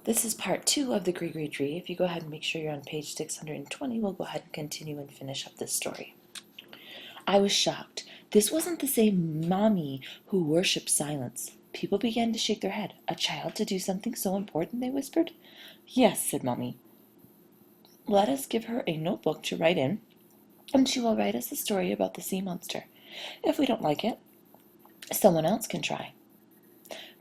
This is part 2 of the Gri Gri Tree. If you go ahead and make sure you're on page 620, we'll go ahead and continue and finish up this story. I was shocked. This wasn't the same mommy who worshipped silence. People began to shake their head. A child to do something so important, they whispered. Yes, said Mommy. Let us give her a notebook to write in, and she will write us a story about the sea monster. If we don't like it, someone else can try.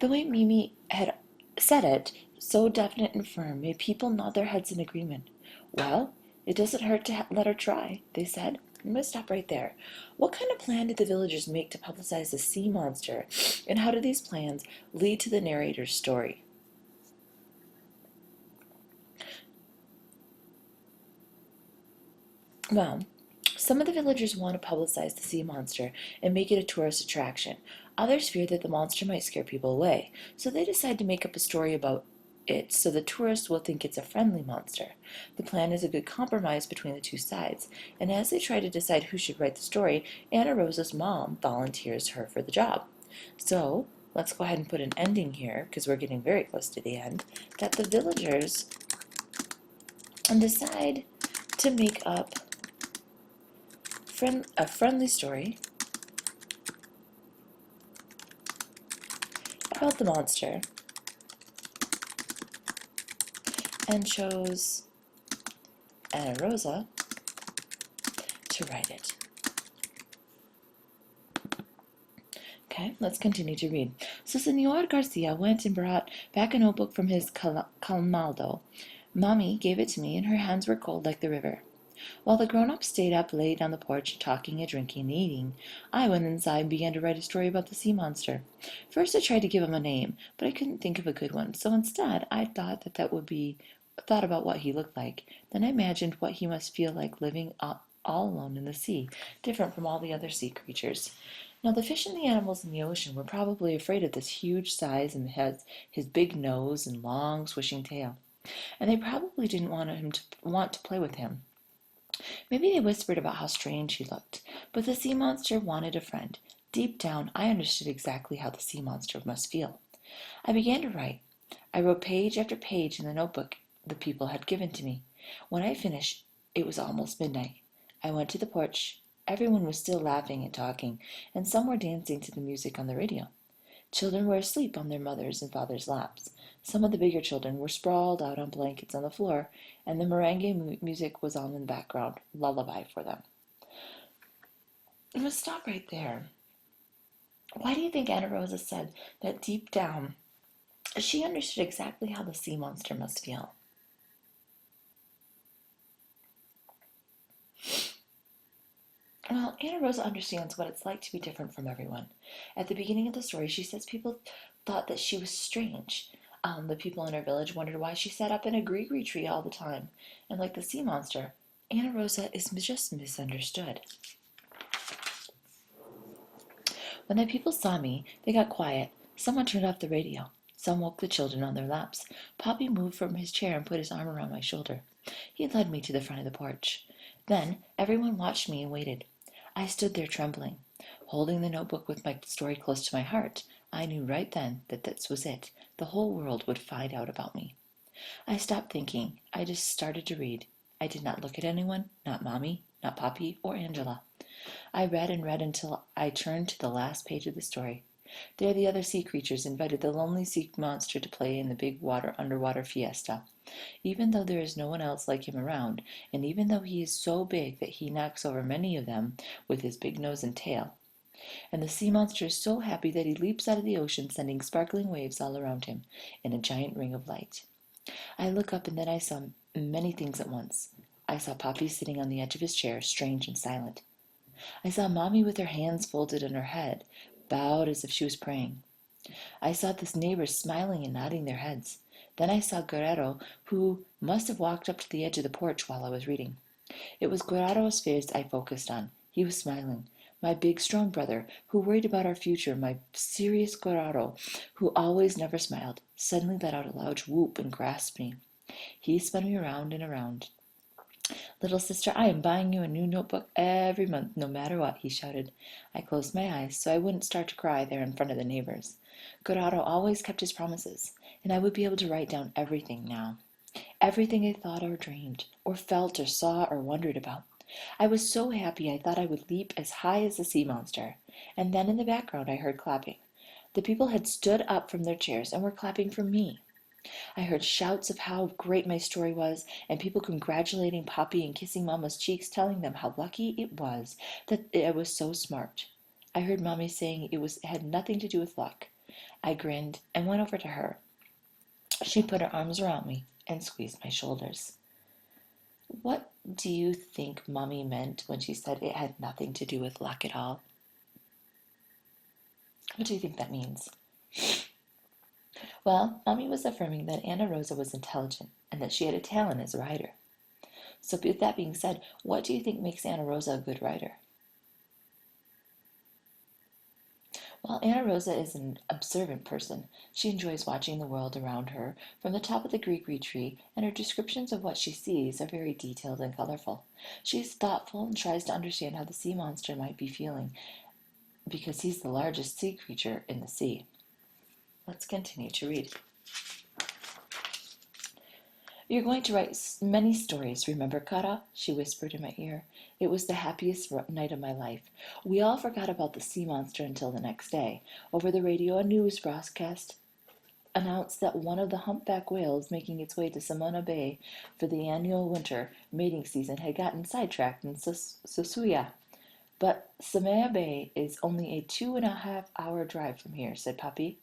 The way Mimi had said it, so definite and firm, made people nod their heads in agreement. Well, it doesn't hurt to let her try, they said. I'm going to stop right there. What kind of plan did the villagers make to publicize the sea monster, and how did these plans lead to the narrator's story? Well, some of the villagers want to publicize the sea monster and make it a tourist attraction. Others fear that the monster might scare people away, so they decide to make up a story about it so the tourists will think it's a friendly monster. The plan is a good compromise between the two sides, and as they try to decide who should write the story, Anna Rosa's mom volunteers her for the job. So, let's go ahead and put an ending here, because we're getting very close to the end, that the villagers decide to make up a friendly story about the monster and chose Anna Rosa to write it. Okay, let's continue to read. So Senor Garcia went and brought back a notebook from his calmaldo. Mommy gave it to me, and her hands were cold like the river. While the grown-ups stayed up late on the porch talking and drinking and eating, I went inside and began to write a story about the sea monster. First I tried to give him a name, but I couldn't think of a good one, so instead I thought about what he looked like. Then I imagined what he must feel like living all alone in the sea, different from all the other sea creatures. Now the fish and the animals in the ocean were probably afraid of this huge size and his big nose and long swishing tail, and they probably didn't want to play with him. Maybe they whispered about how strange he looked, but the sea monster wanted a friend. Deep down, I understood exactly how the sea monster must feel. I began to write. I wrote page after page in the notebook the people had given to me. When I finished, it was almost midnight. I went to the porch. Everyone was still laughing and talking, and some were dancing to the music on the radio. Children were asleep on their mothers' and fathers' laps. Some of the bigger children were sprawled out on blankets on the floor, and the merengue music was on in the background, lullaby for them. I'm going to stop right there. Why do you think Anna Rosa said that deep down she understood exactly how the sea monster must feel? Well, Anna Rosa understands what it's like to be different from everyone. At the beginning of the story, she says people thought that she was strange. The people in her village wondered why she sat up in a Gri Gri tree all the time. And like the sea monster, Anna Rosa is just misunderstood. When the people saw me, they got quiet. Someone turned off the radio. Some woke the children on their laps. Poppy moved from his chair and put his arm around my shoulder. He led me to the front of the porch. Then everyone watched me and waited. I stood there trembling, holding the notebook with my story close to my heart. I knew right then that this was it. The whole world would find out about me. I stopped thinking. I just started to read. I did not look at anyone, not Mommy, not Poppy, or Angela. I read and read until I turned to the last page of the story. There the other sea creatures invited the lonely sea monster to play in the big underwater fiesta. Even though there is no one else like him around, and even though he is so big that he knocks over many of them with his big nose and tail, and the sea monster is so happy that he leaps out of the ocean, sending sparkling waves all around him in a giant ring of light. I look up, and then I saw many things at once. I saw Poppy sitting on the edge of his chair, strange and silent. I saw Mommy with her hands folded on her head, bowed as if she was praying. I saw the neighbors smiling and nodding their heads. Then I saw Guerrero, who must have walked up to the edge of the porch while I was reading. It was Guerrero's face I focused on. He was smiling. My big, strong brother, who worried about our future, my serious Guerrero, who always never smiled, suddenly let out a loud whoop and grasped me. He spun me around and around. Little sister, I am buying you a new notebook every month, no matter what, he shouted. I closed my eyes so I wouldn't start to cry there in front of the neighbors. Guerrero always kept his promises. and I would be able to write down everything now. Everything I thought or dreamed, or felt or saw or wondered about. I was so happy I thought I would leap as high as the sea monster. And then in the background I heard clapping. The people had stood up from their chairs and were clapping for me. I heard shouts of how great my story was, and people congratulating Poppy and kissing Mama's cheeks, telling them how lucky it was that I was so smart. I heard Mommy saying it had nothing to do with luck. I grinned and went over to her. She put her arms around me and squeezed my shoulders. What do you think Mommy meant when she said it had nothing to do with luck at all? What do you think that means? Well, Mommy was affirming that Anna Rosa was intelligent and that she had a talent as a writer. So with that being said, what do you think makes Anna Rosa a good writer? Well, Anna Rosa is an observant person. She enjoys watching the world around her from the top of the Gri Gri Tree, and her descriptions of what she sees are very detailed and colorful. She is thoughtful and tries to understand how the sea monster might be feeling, because he's the largest sea creature in the sea. Let's continue to read. You're going to write many stories, remember, Kara? She whispered in my ear. It was the happiest night of my life. We all forgot about the sea monster until the next day. Over the radio, a news broadcast announced that one of the humpback whales making its way to Samana Bay for the annual winter mating season had gotten sidetracked in Susuya. But Samana Bay is only a 2.5-hour drive from here, said Poppy.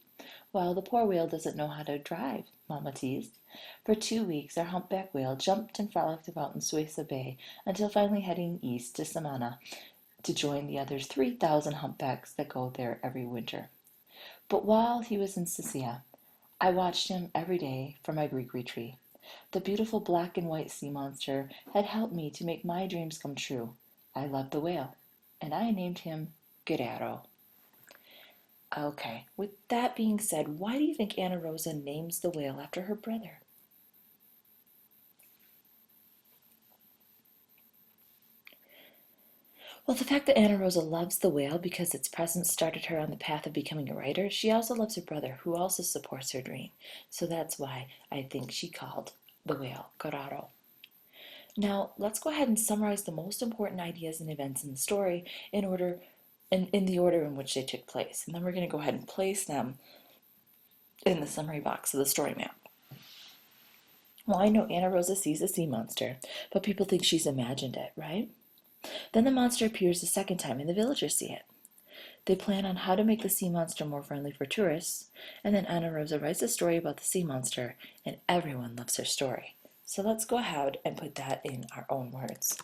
Well, the poor whale doesn't know how to drive, Mama teased. For 2 weeks, our humpback whale jumped and frolicked about in Suesa Bay until finally heading east to Samana to join the other 3,000 humpbacks that go there every winter. But while he was in Sicily, I watched him every day from my Gri Gri tree. The beautiful black and white sea monster had helped me to make my dreams come true. I loved the whale, and I named him Guerrero. Okay, with that being said, why do you think Anna Rosa names the whale after her brother? Well, the fact that Anna Rosa loves the whale because its presence started her on the path of becoming a writer, she also loves her brother, who also supports her dream. So that's why I think she called the whale Guerrero. Now, let's go ahead and summarize the most important ideas and events in the story in the order in which they took place. And then we're going to go ahead and place them in the summary box of the story map. Well, I know Anna Rosa sees a sea monster, but people think she's imagined it, right? Then the monster appears a second time and the villagers see it. They plan on how to make the sea monster more friendly for tourists, and then Anna Rosa writes a story about the sea monster, and everyone loves her story. So let's go ahead and put that in our own words.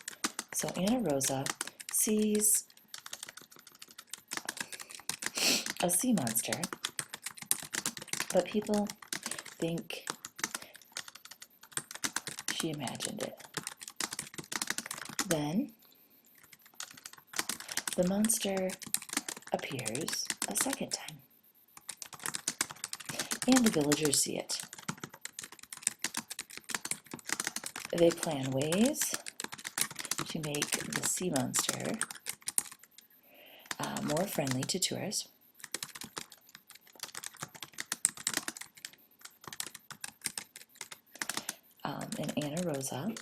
So Anna Rosa sees a sea monster, but people think she imagined it. Then the monster appears a second time, and the villagers see it. They plan ways to make the sea monster more friendly to tourists. And Anna Rosa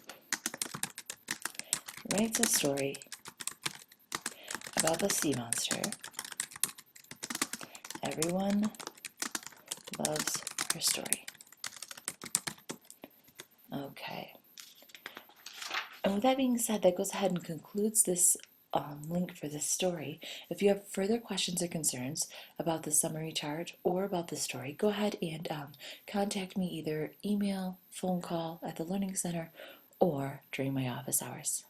writes a story about the sea monster. Everyone loves her story. Okay. And with that being said, that goes ahead and concludes this link for this story. If you have further questions or concerns about the summary chart or about the story, go ahead and contact me either email, phone call at the Learning Center, or during my office hours.